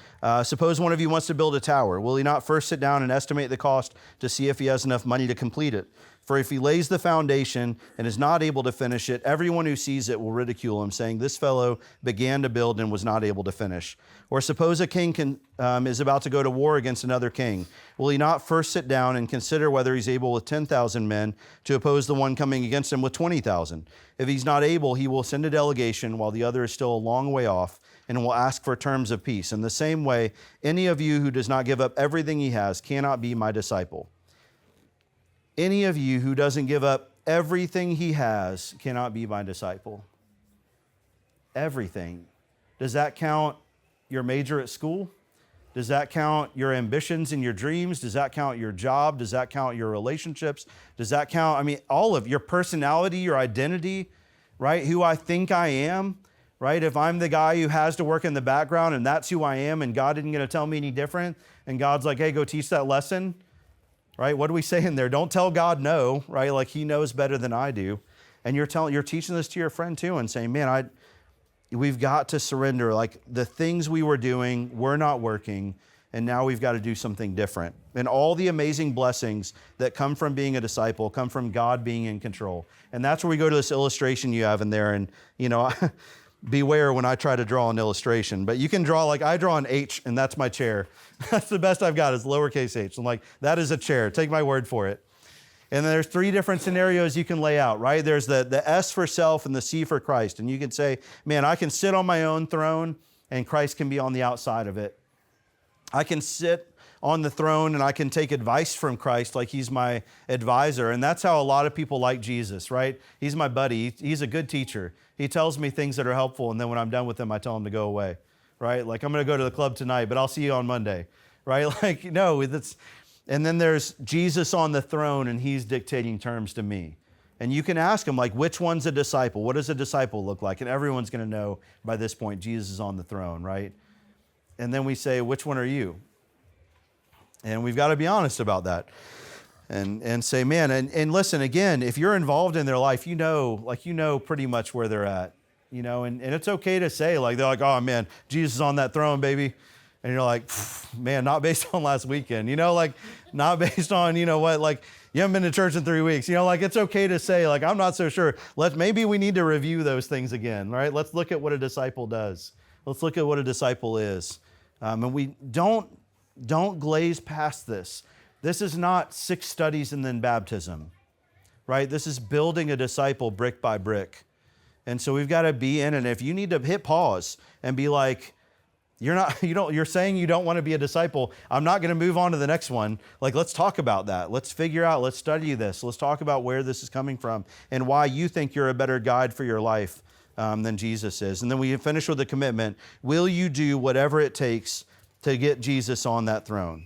suppose one of you wants to build a tower. Will he not first sit down and estimate the cost to see if he has enough money to complete it? For if he lays the foundation and is not able to finish it, everyone who sees it will ridicule him, saying, this fellow began to build and was not able to finish. Or suppose a king is about to go to war against another king. Will he not first sit down and consider whether he's able with 10,000 men to oppose the one coming against him with 20,000? If he's not able, he will send a delegation while the other is still a long way off, and will ask for terms of peace. In the same way, any of you who does not give up everything he has cannot be my disciple. Any of you who doesn't give up everything he has cannot be my disciple. Everything. Does that count your major at school? Does that count your ambitions and your dreams? Does that count your job? Does that count your relationships? Does that count, all of your personality, your identity, right? Who I think I am, right? If I'm the guy who has to work in the background and that's who I am and God isn't going to tell me any different and God's like, hey, go teach that lesson, right? What do we say in there? Don't tell God no, right? Like he knows better than I do. And you're teaching this to your friend too and saying, man, we've got to surrender. Like the things we were doing were not working, and now we've got to do something different. And all the amazing blessings that come from being a disciple come from God being in control. And that's where we go to this illustration you have in there. And, beware when I try to draw an illustration. But you can draw, like I draw an H, and that's my chair. That's the best I've got is lowercase h. I'm like, that is a chair. Take my word for it. And then there's 3 different scenarios you can lay out, right? There's the S for self and the C for Christ. And you can say, man, I can sit on my own throne and Christ can be on the outside of it. I can sit on the throne and I can take advice from Christ like he's my advisor. And that's how a lot of people like Jesus, right? He's my buddy. He's a good teacher. He tells me things that are helpful. And then when I'm done with him, I tell him to go away, right? Like I'm going to go to the club tonight, but I'll see you on Monday, right? Like, no, that's... And then there's Jesus on the throne and he's dictating terms to me. And you can ask him, like, which one's a disciple? What does a disciple look like? And everyone's going to know by this point, Jesus is on the throne, right? And then we say, which one are you? And we've got to be honest about that and say, man, and listen, again, if you're involved in their life, you know pretty much where they're at, and it's okay to say, like, they're like, oh man, Jesus is on that throne, baby. And you're like, man, not based on last weekend, like not based on, you haven't been to church in 3 weeks, like it's okay to say, like, I'm not so sure. Maybe we need to review those things again, right? Let's look at what a disciple does. Let's look at what a disciple is. And we don't glaze past this. This is not 6 studies and then baptism, right? This is building a disciple brick by brick. And so we've got to be in, and if you need to hit pause and be like, you're saying you don't want to be a disciple. I'm not going to move on to the next one. Like, let's talk about that. Let's figure out, let's study this. Let's talk about where this is coming from and why you think you're a better guide for your life than Jesus is. And then we finish with the commitment. Will you do whatever it takes to get Jesus on that throne?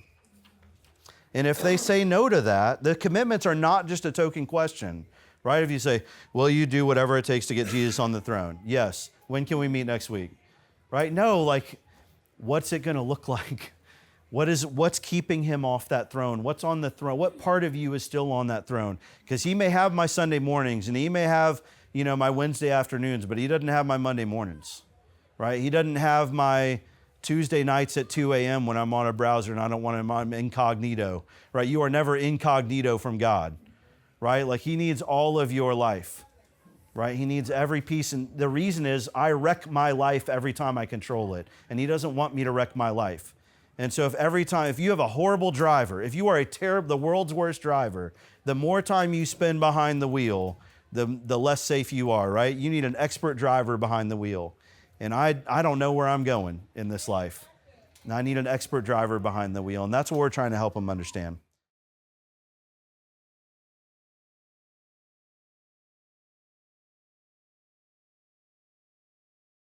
And if they say no to that, the commitments are not just a token question, right? If you say, will you do whatever it takes to get Jesus on the throne? Yes. When can we meet next week? Right? No, like, what's it going to look like? What's keeping him off that throne? What's on the throne? What part of you is still on that throne? Because he may have my Sunday mornings and he may have, my Wednesday afternoons, but he doesn't have my Monday mornings, right? He doesn't have my Tuesday nights at 2 a.m. when I'm on a browser and I don't want him on incognito, right? You are never incognito from God, right? Like he needs all of your life, right? He needs every piece. And the reason is I wreck my life every time I control it. And he doesn't want me to wreck my life. And so if you have a horrible driver, if you are the world's worst driver, the more time you spend behind the wheel, the less safe you are, right? You need an expert driver behind the wheel. And I don't know where I'm going in this life. And I need an expert driver behind the wheel. And that's what we're trying to help them understand.